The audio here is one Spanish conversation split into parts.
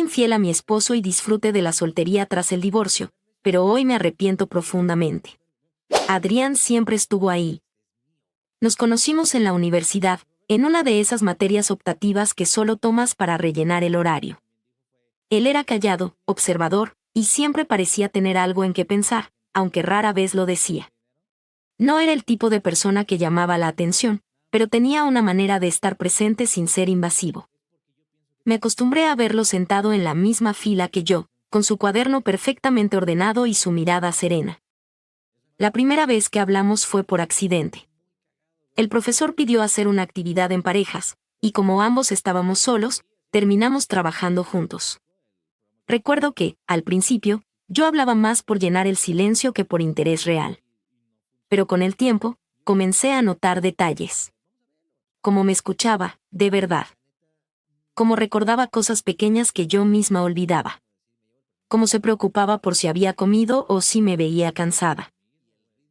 infiel a mi esposo y disfruté de la soltería tras el divorcio, pero hoy me arrepiento profundamente. Adrián siempre estuvo ahí. Nos conocimos en la universidad, en una de esas materias optativas que solo tomas para rellenar el horario. Él era callado, observador, y siempre parecía tener algo en qué pensar, aunque rara vez lo decía. No era el tipo de persona que llamaba la atención, pero tenía una manera de estar presente sin ser invasivo. Me acostumbré a verlo sentado en la misma fila que yo, con su cuaderno perfectamente ordenado y su mirada serena. La primera vez que hablamos fue por accidente. El profesor pidió hacer una actividad en parejas, y como ambos estábamos solos, terminamos trabajando juntos. Recuerdo que, al principio, yo hablaba más por llenar el silencio que por interés real. Pero con el tiempo, comencé a notar detalles. Cómo me escuchaba, de verdad. Cómo recordaba cosas pequeñas que yo misma olvidaba. Cómo se preocupaba por si había comido o si me veía cansada.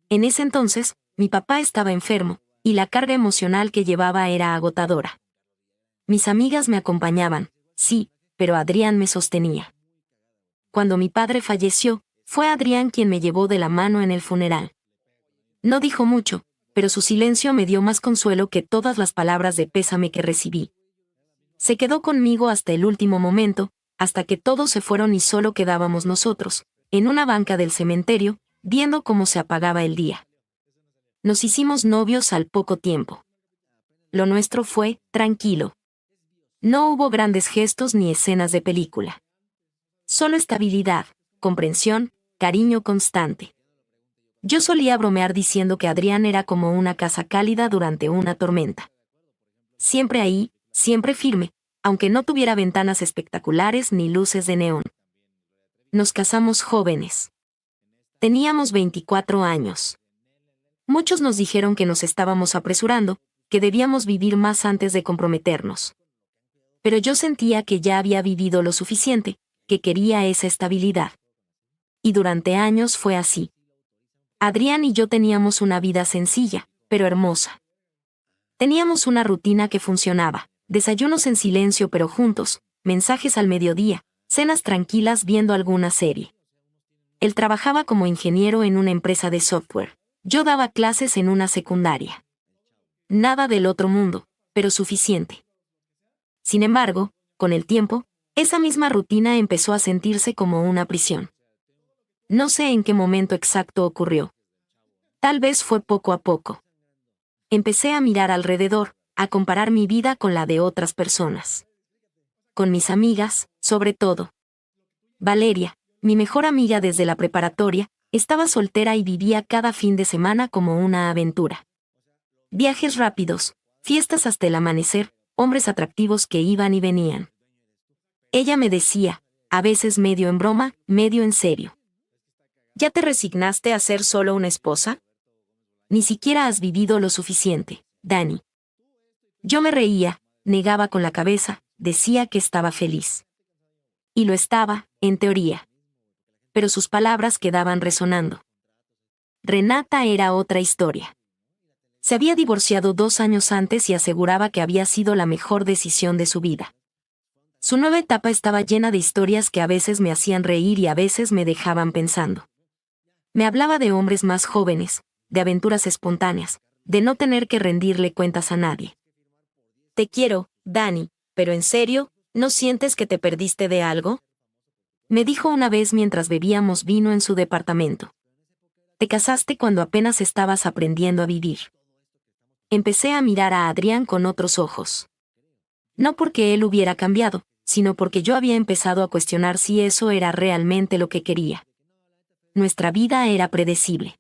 En ese entonces, mi papá estaba enfermo, y la carga emocional que llevaba era agotadora. Mis amigas me acompañaban, sí, pero Adrián me sostenía. Cuando mi padre falleció, fue Adrián quien me llevó de la mano en el funeral. No dijo mucho, pero su silencio me dio más consuelo que todas las palabras de pésame que recibí. Se quedó conmigo hasta el último momento, hasta que todos se fueron y solo quedábamos nosotros, en una banca del cementerio, viendo cómo se apagaba el día. Nos hicimos novios al poco tiempo. Lo nuestro fue tranquilo. No hubo grandes gestos ni escenas de película. Solo estabilidad, comprensión, cariño constante. Yo solía bromear diciendo que Adrián era como una casa cálida durante una tormenta. Siempre ahí, siempre firme, aunque no tuviera ventanas espectaculares ni luces de neón. Nos casamos jóvenes. Teníamos 24 años. Muchos nos dijeron que nos estábamos apresurando, que debíamos vivir más antes de comprometernos. Pero yo sentía que ya había vivido lo suficiente, que quería esa estabilidad. Y durante años fue así. Adrián y yo teníamos una vida sencilla, pero hermosa. Teníamos una rutina que funcionaba, desayunos en silencio pero juntos, mensajes al mediodía, cenas tranquilas viendo alguna serie. Él trabajaba como ingeniero en una empresa de software. Yo daba clases en una secundaria. Nada del otro mundo, pero suficiente. Sin embargo, con el tiempo, esa misma rutina empezó a sentirse como una prisión. No sé en qué momento exacto ocurrió. Tal vez fue poco a poco. Empecé a mirar alrededor, a comparar mi vida con la de otras personas. Con mis amigas, sobre todo. Valeria, mi mejor amiga desde la preparatoria, estaba soltera y vivía cada fin de semana como una aventura. Viajes rápidos, fiestas hasta el amanecer, hombres atractivos que iban y venían. Ella me decía, a veces medio en broma, medio en serio. ¿Ya te resignaste a ser solo una esposa? Ni siquiera has vivido lo suficiente, Dani. Yo me reía, negaba con la cabeza, decía que estaba feliz. Y lo estaba, en teoría. Pero sus palabras quedaban resonando. Renata era otra historia. Se había divorciado 2 años antes y aseguraba que había sido la mejor decisión de su vida. Su nueva etapa estaba llena de historias que a veces me hacían reír y a veces me dejaban pensando. Me hablaba de hombres más jóvenes, de aventuras espontáneas, de no tener que rendirle cuentas a nadie. Te quiero, Dani, pero en serio, ¿no sientes que te perdiste de algo? Me dijo una vez mientras bebíamos vino en su departamento. Te casaste cuando apenas estabas aprendiendo a vivir. Empecé a mirar a Adrián con otros ojos. No porque él hubiera cambiado, sino porque yo había empezado a cuestionar si eso era realmente lo que quería. Nuestra vida era predecible.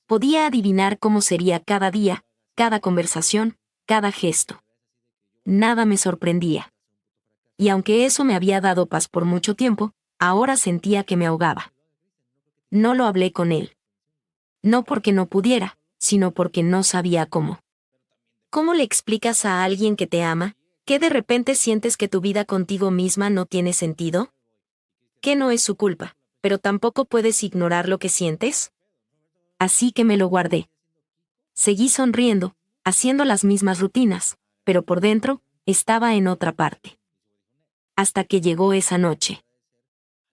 Podía adivinar cómo sería cada día, cada conversación, cada gesto. Nada me sorprendía. Y aunque eso me había dado paz por mucho tiempo, ahora sentía que me ahogaba. No lo hablé con él. No porque no pudiera, sino porque no sabía cómo. ¿Cómo le explicas a alguien que te ama, que de repente sientes que tu vida contigo misma no tiene sentido? Que no es su culpa, pero tampoco puedes ignorar lo que sientes. Así que me lo guardé. Seguí sonriendo, haciendo las mismas rutinas, pero por dentro, estaba en otra parte. Hasta que llegó esa noche.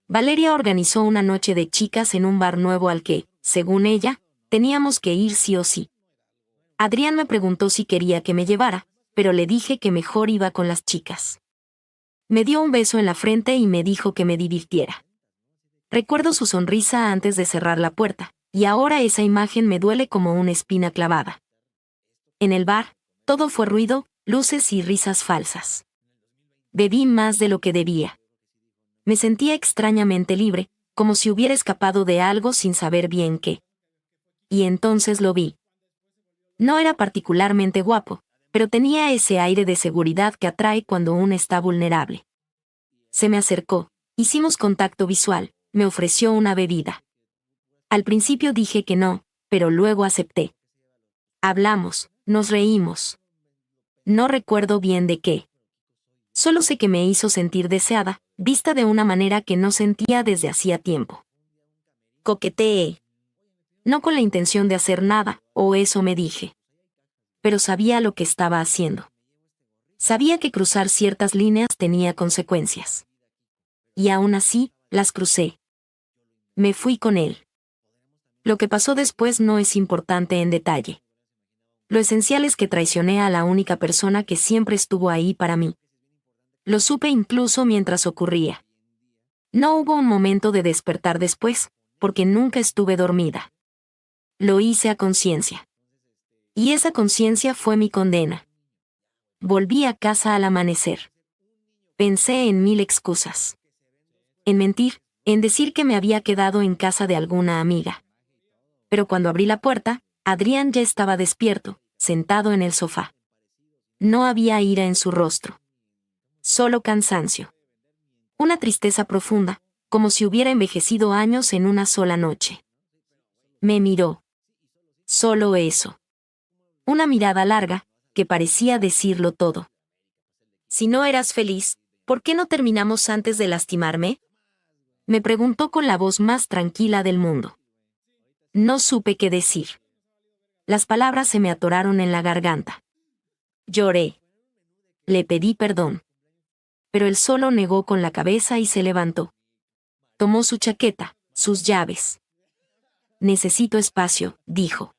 Valeria organizó una noche de chicas en un bar nuevo al que, según ella, teníamos que ir sí o sí. Adrián me preguntó si quería que me llevara, pero le dije que mejor iba con las chicas. Me dio un beso en la frente y me dijo que me divirtiera. Recuerdo su sonrisa antes de cerrar la puerta, y ahora esa imagen me duele como una espina clavada. En el bar, todo fue ruido, luces y risas falsas. Bebí más de lo que debía. Me sentía extrañamente libre, como si hubiera escapado de algo sin saber bien qué. Y entonces lo vi. No era particularmente guapo, pero tenía ese aire de seguridad que atrae cuando uno está vulnerable. Se me acercó, hicimos contacto visual, me ofreció una bebida. Al principio dije que no, pero luego acepté. Hablamos, nos reímos. No recuerdo bien de qué. Solo sé que me hizo sentir deseada, vista de una manera que no sentía desde hacía tiempo. Coqueteé. No con la intención de hacer nada, o eso me dije. Pero sabía lo que estaba haciendo. Sabía que cruzar ciertas líneas tenía consecuencias. Y aún así, las crucé. Me fui con él. Lo que pasó después no es importante en detalle. Lo esencial es que traicioné a la única persona que siempre estuvo ahí para mí. Lo supe incluso mientras ocurría. No hubo un momento de despertar después, porque nunca estuve dormida. Lo hice a conciencia. Y esa conciencia fue mi condena. Volví a casa al amanecer. Pensé en 1000 excusas. En mentir, en decir que me había quedado en casa de alguna amiga. Pero cuando abrí la puerta, Adrián ya estaba despierto, sentado en el sofá. No había ira en su rostro. Solo cansancio. Una tristeza profunda, como si hubiera envejecido años en una sola noche. Me miró. Solo eso. Una mirada larga, que parecía decirlo todo. Si no eras feliz, ¿por qué no terminamos antes de lastimarme? Me preguntó con la voz más tranquila del mundo. No supe qué decir. Las palabras se me atoraron en la garganta. Lloré. Le pedí perdón. Pero él solo negó con la cabeza y se levantó. Tomó su chaqueta, sus llaves. Necesito espacio, dijo.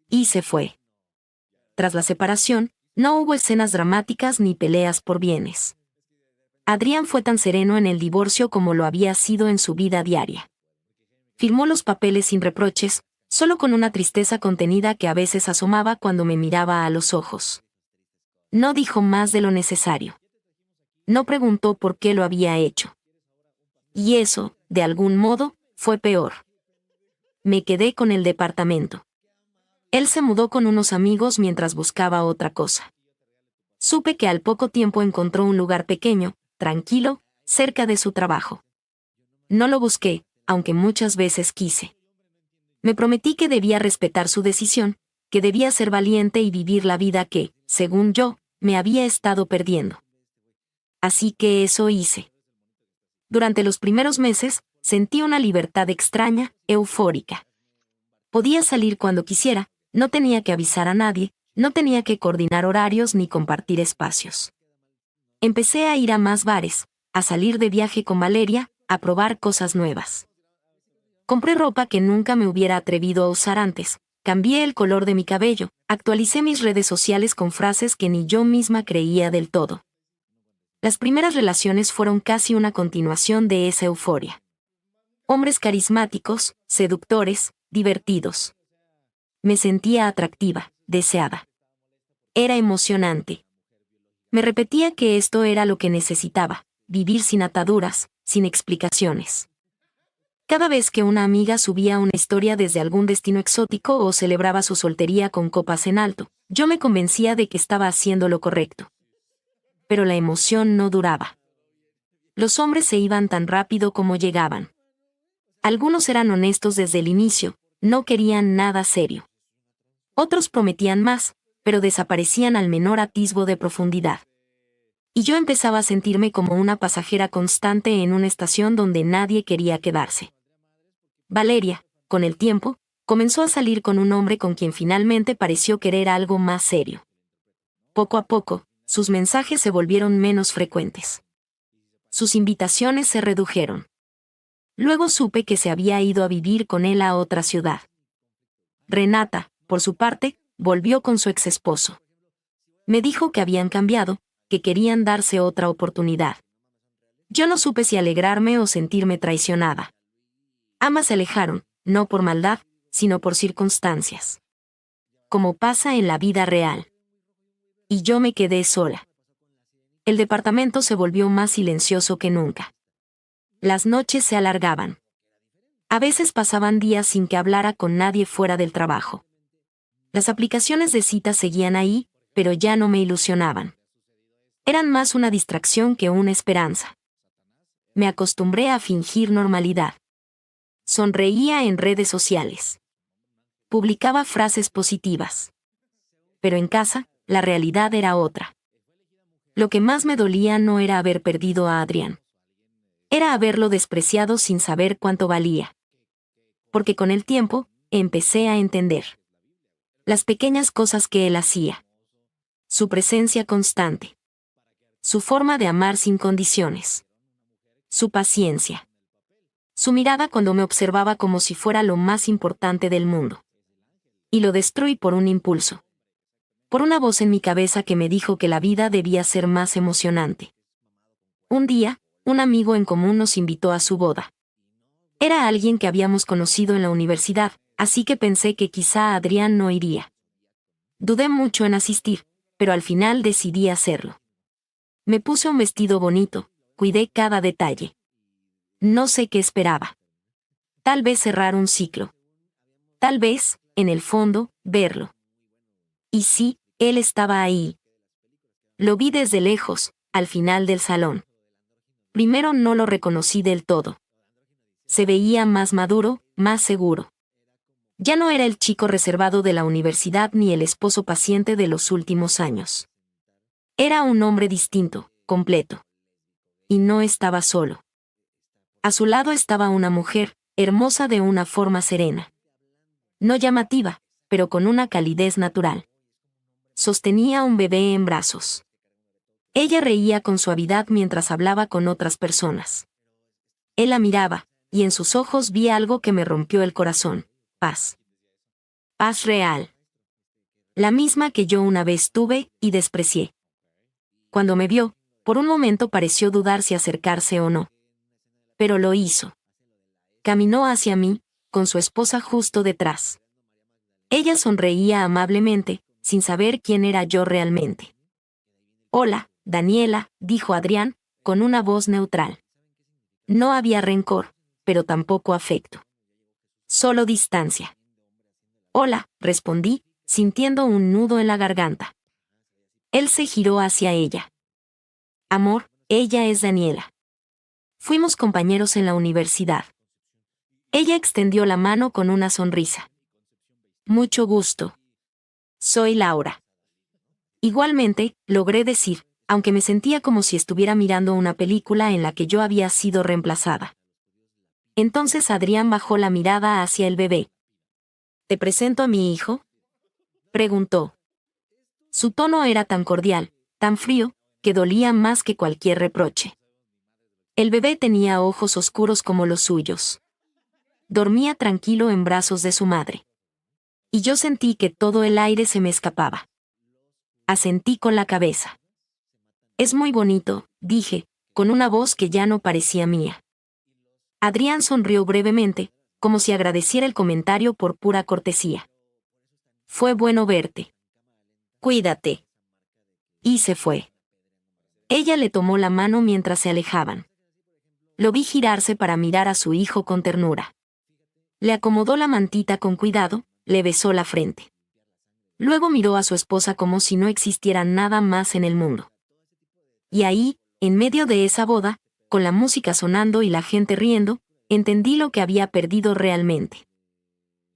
Y se fue. Tras la separación, no hubo escenas dramáticas ni peleas por bienes. Adrián fue tan sereno en el divorcio como lo había sido en su vida diaria. Firmó los papeles sin reproches, solo con una tristeza contenida que a veces asomaba cuando me miraba a los ojos. No dijo más de lo necesario. No preguntó por qué lo había hecho. Y eso, de algún modo, fue peor. Me quedé con el departamento. Él se mudó con unos amigos mientras buscaba otra cosa. Supe que al poco tiempo encontró un lugar pequeño, tranquilo, cerca de su trabajo. No lo busqué, aunque muchas veces quise. Me prometí que debía respetar su decisión, que debía ser valiente y vivir la vida que, según yo, me había estado perdiendo. Así que eso hice. Durante los primeros meses, sentí una libertad extraña, eufórica. Podía salir cuando quisiera, no tenía que avisar a nadie, no tenía que coordinar horarios ni compartir espacios. Empecé a ir a más bares, a salir de viaje con Valeria, a probar cosas nuevas. Compré ropa que nunca me hubiera atrevido a usar antes, cambié el color de mi cabello, actualicé mis redes sociales con frases que ni yo misma creía del todo. Las primeras relaciones fueron casi una continuación de esa euforia. Hombres carismáticos, seductores, divertidos. Me sentía atractiva, deseada. Era emocionante. Me repetía que esto era lo que necesitaba, vivir sin ataduras, sin explicaciones. Cada vez que una amiga subía una historia desde algún destino exótico o celebraba su soltería con copas en alto, yo me convencía de que estaba haciendo lo correcto. Pero la emoción no duraba. Los hombres se iban tan rápido como llegaban. Algunos eran honestos desde el inicio, no querían nada serio. Otros prometían más, pero desaparecían al menor atisbo de profundidad. Y yo empezaba a sentirme como una pasajera constante en una estación donde nadie quería quedarse. Valeria, con el tiempo, comenzó a salir con un hombre con quien finalmente pareció querer algo más serio. Poco a poco, sus mensajes se volvieron menos frecuentes. Sus invitaciones se redujeron. Luego supe que se había ido a vivir con él a otra ciudad. Renata, por su parte, volvió con su exesposo. Me dijo que habían cambiado, que querían darse otra oportunidad. Yo no supe si alegrarme o sentirme traicionada. Ambas se alejaron, no por maldad, sino por circunstancias. Como pasa en la vida real. Y yo me quedé sola. El departamento se volvió más silencioso que nunca. Las noches se alargaban. A veces pasaban días sin que hablara con nadie fuera del trabajo. Las aplicaciones de citas seguían ahí, pero ya no me ilusionaban. Eran más una distracción que una esperanza. Me acostumbré a fingir normalidad. Sonreía en redes sociales. Publicaba frases positivas. Pero en casa, la realidad era otra. Lo que más me dolía no era haber perdido a Adrián. Era haberlo despreciado sin saber cuánto valía. Porque con el tiempo, empecé a entender. Las pequeñas cosas que él hacía. Su presencia constante. Su forma de amar sin condiciones. Su paciencia. Su mirada cuando me observaba como si fuera lo más importante del mundo. Y lo destruí por un impulso. Por una voz en mi cabeza que me dijo que la vida debía ser más emocionante. Un día, un amigo en común nos invitó a su boda. Era alguien que habíamos conocido en la universidad, así que pensé que quizá Adrián no iría. Dudé mucho en asistir, pero al final decidí hacerlo. Me puse un vestido bonito, cuidé cada detalle. No sé qué esperaba. Tal vez cerrar un ciclo. Tal vez, en el fondo, verlo. Y sí, él estaba ahí. Lo vi desde lejos, al final del salón. Primero no lo reconocí del todo. Se veía más maduro, más seguro. Ya no era el chico reservado de la universidad ni el esposo paciente de los últimos años. Era un hombre distinto, completo. Y no estaba solo. A su lado estaba una mujer, hermosa de una forma serena. No llamativa, pero con una calidez natural. Sostenía un bebé en brazos. Ella reía con suavidad mientras hablaba con otras personas. Él la miraba, y en sus ojos vi algo que me rompió el corazón: paz. Paz real. La misma que yo una vez tuve y desprecié. Cuando me vio, por un momento pareció dudar si acercarse o no. Pero lo hizo. Caminó hacia mí, con su esposa justo detrás. Ella sonreía amablemente, sin saber quién era yo realmente. «Hola, Daniela», dijo Adrián, con una voz neutral. No había rencor, pero tampoco afecto. Solo distancia. «Hola», respondí, sintiendo un nudo en la garganta. Él se giró hacia ella. «Amor, ella es Daniela. Fuimos compañeros en la universidad». Ella extendió la mano con una sonrisa. «Mucho gusto. Soy Laura». Igualmente, logré decir, aunque me sentía como si estuviera mirando una película en la que yo había sido reemplazada. Entonces Adrián bajó la mirada hacia el bebé. «¿Te presento a mi hijo?», preguntó. Su tono era tan cordial, tan frío, que dolía más que cualquier reproche. El bebé tenía ojos oscuros como los suyos. Dormía tranquilo en brazos de su madre. Y yo sentí que todo el aire se me escapaba. Asentí con la cabeza. «Es muy bonito», dije, con una voz que ya no parecía mía. Adrián sonrió brevemente, como si agradeciera el comentario por pura cortesía. «Fue bueno verte. Cuídate». Y se fue. Ella le tomó la mano mientras se alejaban. Lo vi girarse para mirar a su hijo con ternura. Le acomodó la mantita con cuidado, le besó la frente. Luego miró a su esposa como si no existiera nada más en el mundo. Y ahí, en medio de esa boda, con la música sonando y la gente riendo, entendí lo que había perdido realmente.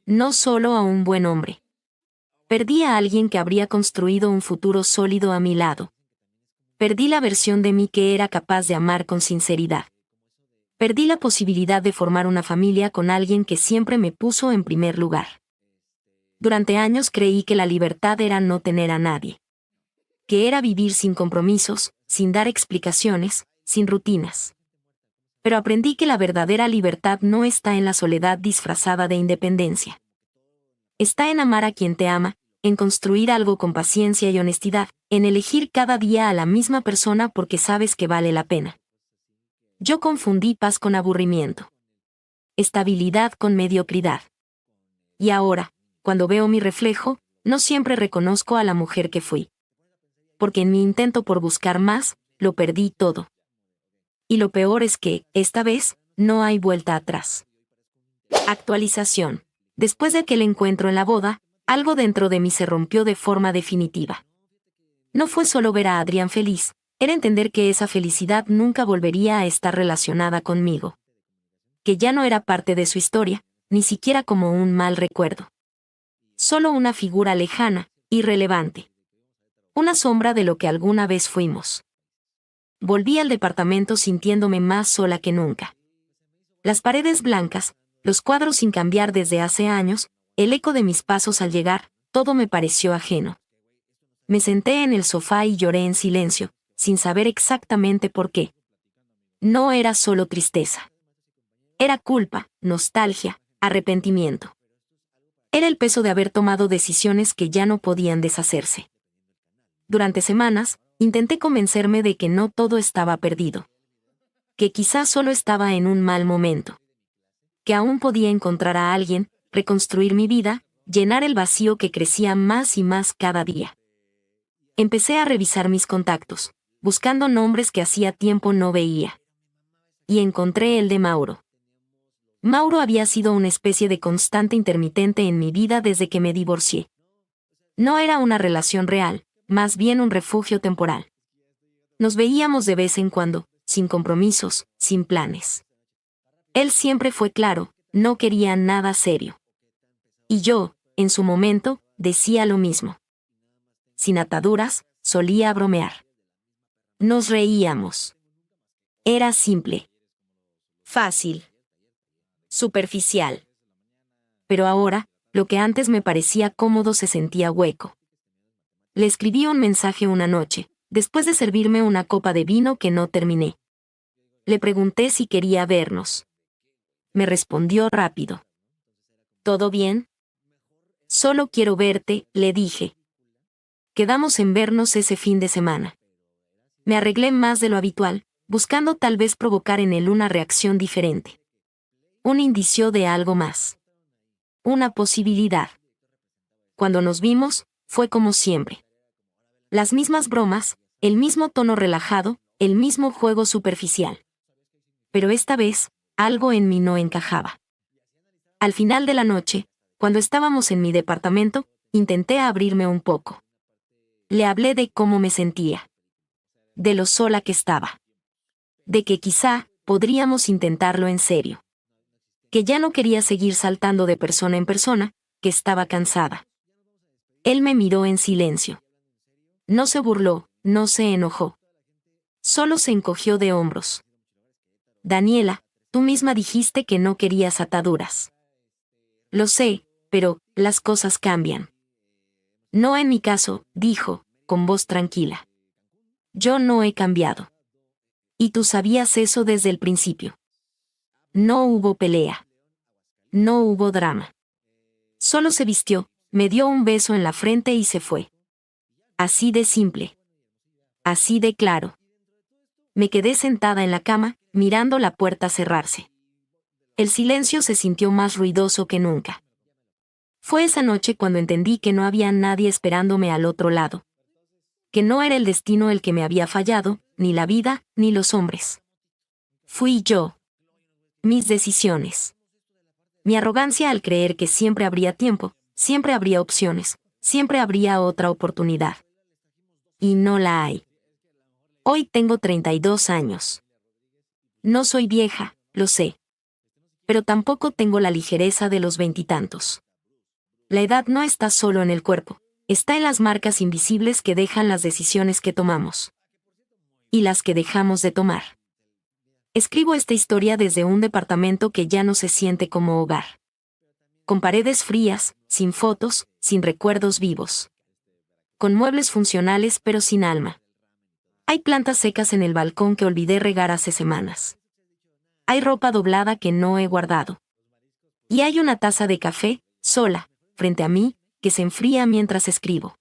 No solo a un buen hombre. Perdí a alguien que habría construido un futuro sólido a mi lado. Perdí la versión de mí que era capaz de amar con sinceridad. Perdí la posibilidad de formar una familia con alguien que siempre me puso en primer lugar. Durante años creí que la libertad era no tener a nadie. Que era vivir sin compromisos, sin dar explicaciones, sin rutinas. Pero aprendí que la verdadera libertad no está en la soledad disfrazada de independencia. Está en amar a quien te ama, en construir algo con paciencia y honestidad, en elegir cada día a la misma persona porque sabes que vale la pena. Yo confundí paz con aburrimiento. Estabilidad con mediocridad. Y ahora, cuando veo mi reflejo, no siempre reconozco a la mujer que fui. Porque en mi intento por buscar más, lo perdí todo. Y lo peor es que, esta vez, no hay vuelta atrás. Actualización. Después de aquel encuentro en la boda, algo dentro de mí se rompió de forma definitiva. No fue solo ver a Adrián feliz, era entender que esa felicidad nunca volvería a estar relacionada conmigo. Que ya no era parte de su historia, ni siquiera como un mal recuerdo. Solo una figura lejana, irrelevante. Una sombra de lo que alguna vez fuimos. Volví al departamento sintiéndome más sola que nunca. Las paredes blancas, los cuadros sin cambiar desde hace años, el eco de mis pasos al llegar, todo me pareció ajeno. Me senté en el sofá y lloré en silencio, sin saber exactamente por qué. No era solo tristeza. Era culpa, nostalgia, arrepentimiento. Era el peso de haber tomado decisiones que ya no podían deshacerse. Durante semanas, intenté convencerme de que no todo estaba perdido. Que quizás solo estaba en un mal momento. Que aún podía encontrar a alguien, reconstruir mi vida, llenar el vacío que crecía más y más cada día. Empecé a revisar mis contactos, buscando nombres que hacía tiempo no veía. Y encontré el de Mauro. Mauro había sido una especie de constante intermitente en mi vida desde que me divorcié. No era una relación real, más bien un refugio temporal. Nos veíamos de vez en cuando, sin compromisos, sin planes. Él siempre fue claro, no quería nada serio. Y yo, en su momento, decía lo mismo. Sin ataduras, solía bromear. Nos reíamos. Era simple. Fácil. Superficial. Pero ahora, lo que antes me parecía cómodo se sentía hueco. Le escribí un mensaje una noche, después de servirme una copa de vino que no terminé. Le pregunté si quería vernos. Me respondió rápido. ¿Todo bien? Solo quiero verte, le dije. Quedamos en vernos ese fin de semana. Me arreglé más de lo habitual, buscando tal vez provocar en él una reacción diferente. Un indicio de algo más. Una posibilidad. Cuando nos vimos, fue como siempre. Las mismas bromas, el mismo tono relajado, el mismo juego superficial. Pero esta vez, algo en mí no encajaba. Al final de la noche, cuando estábamos en mi departamento, intenté abrirme un poco. Le hablé de cómo me sentía. De lo sola que estaba. De que quizá podríamos intentarlo en serio. Que ya no quería seguir saltando de persona en persona, que estaba cansada. Él me miró en silencio. No se burló, no se enojó. Solo se encogió de hombros. Daniela, tú misma dijiste que no querías ataduras. Lo sé, pero las cosas cambian. No en mi caso, dijo, con voz tranquila. Yo no he cambiado. Y tú sabías eso desde el principio. No hubo pelea. No hubo drama. Solo se vistió, me dio un beso en la frente y se fue. Así de simple. Así de claro. Me quedé sentada en la cama, mirando la puerta cerrarse. El silencio se sintió más ruidoso que nunca. Fue esa noche cuando entendí que no había nadie esperándome al otro lado. Que no era el destino el que me había fallado, ni la vida, ni los hombres. Fui yo. Mis decisiones. Mi arrogancia al creer que siempre habría tiempo, siempre habría opciones, siempre habría otra oportunidad. Y no la hay. Hoy tengo 32 años. No soy vieja, lo sé. Pero tampoco tengo la ligereza de los veintitantos. La edad no está solo en el cuerpo, está en las marcas invisibles que dejan las decisiones que tomamos. Y las que dejamos de tomar. Escribo esta historia desde un departamento que ya no se siente como hogar. Con paredes frías, sin fotos, sin recuerdos vivos. Con muebles funcionales pero sin alma. Hay plantas secas en el balcón que olvidé regar hace semanas. Hay ropa doblada que no he guardado. Y hay una taza de café, sola, frente a mí, que se enfría mientras escribo.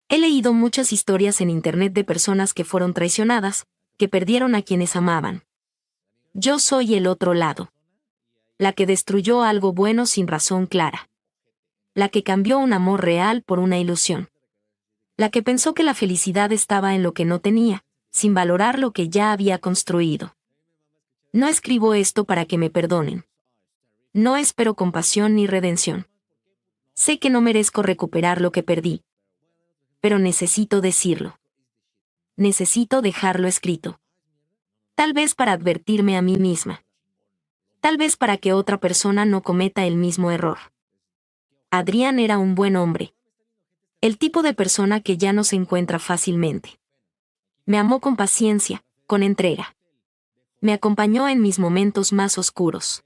He leído muchas historias en internet de personas que fueron traicionadas, que perdieron a quienes amaban. Yo soy el otro lado. La que destruyó algo bueno sin razón clara. La que cambió un amor real por una ilusión. La que pensó que la felicidad estaba en lo que no tenía, sin valorar lo que ya había construido. No escribo esto para que me perdonen. No espero compasión ni redención. Sé que no merezco recuperar lo que perdí. Pero necesito decirlo. Necesito dejarlo escrito. Tal vez para advertirme a mí misma. Tal vez para que otra persona no cometa el mismo error. Adrián era un buen hombre. El tipo de persona que ya no se encuentra fácilmente. Me amó con paciencia, con entrega. Me acompañó en mis momentos más oscuros.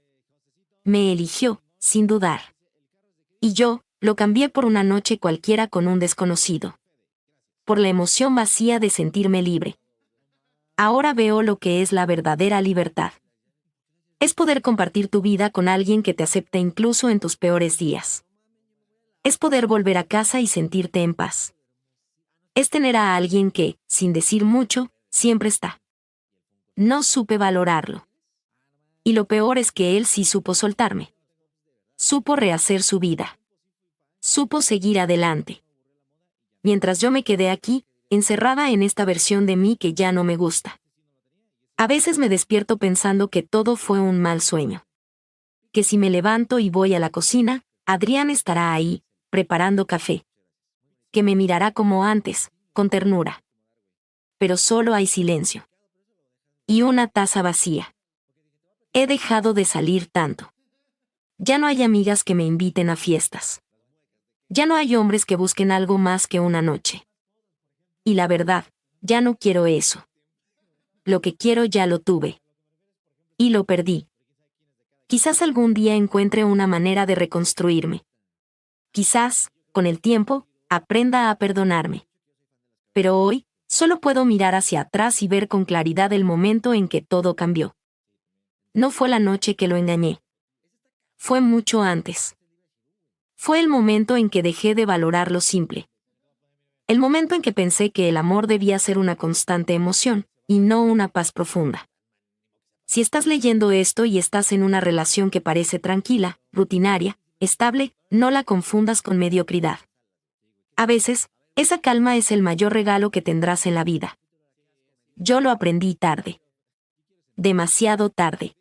Me eligió, sin dudar. Y yo, lo cambié por una noche cualquiera con un desconocido. Por la emoción vacía de sentirme libre. Ahora veo lo que es la verdadera libertad. Es poder compartir tu vida con alguien que te acepte incluso en tus peores días. Es poder volver a casa y sentirte en paz. Es tener a alguien que, sin decir mucho, siempre está. No supe valorarlo. Y lo peor es que él sí supo soltarme. Supo rehacer su vida. Supo seguir adelante. Mientras yo me quedé aquí, encerrada en esta versión de mí que ya no me gusta. A veces me despierto pensando que todo fue un mal sueño. Que si me levanto y voy a la cocina, Adrián estará ahí, preparando café. Que me mirará como antes, con ternura. Pero solo hay silencio. Y una taza vacía. He dejado de salir tanto. Ya no hay amigas que me inviten a fiestas. Ya no hay hombres que busquen algo más que una noche. Y la verdad, ya no quiero eso. Lo que quiero ya lo tuve. Y lo perdí. Quizás algún día encuentre una manera de reconstruirme. Quizás, con el tiempo, aprenda a perdonarme. Pero hoy, solo puedo mirar hacia atrás y ver con claridad el momento en que todo cambió. No fue la noche que lo engañé. Fue mucho antes. Fue el momento en que dejé de valorar lo simple. El momento en que pensé que el amor debía ser una constante emoción, y no una paz profunda. Si estás leyendo esto y estás en una relación que parece tranquila, rutinaria, estable, no la confundas con mediocridad. A veces, esa calma es el mayor regalo que tendrás en la vida. Yo lo aprendí tarde. Demasiado tarde.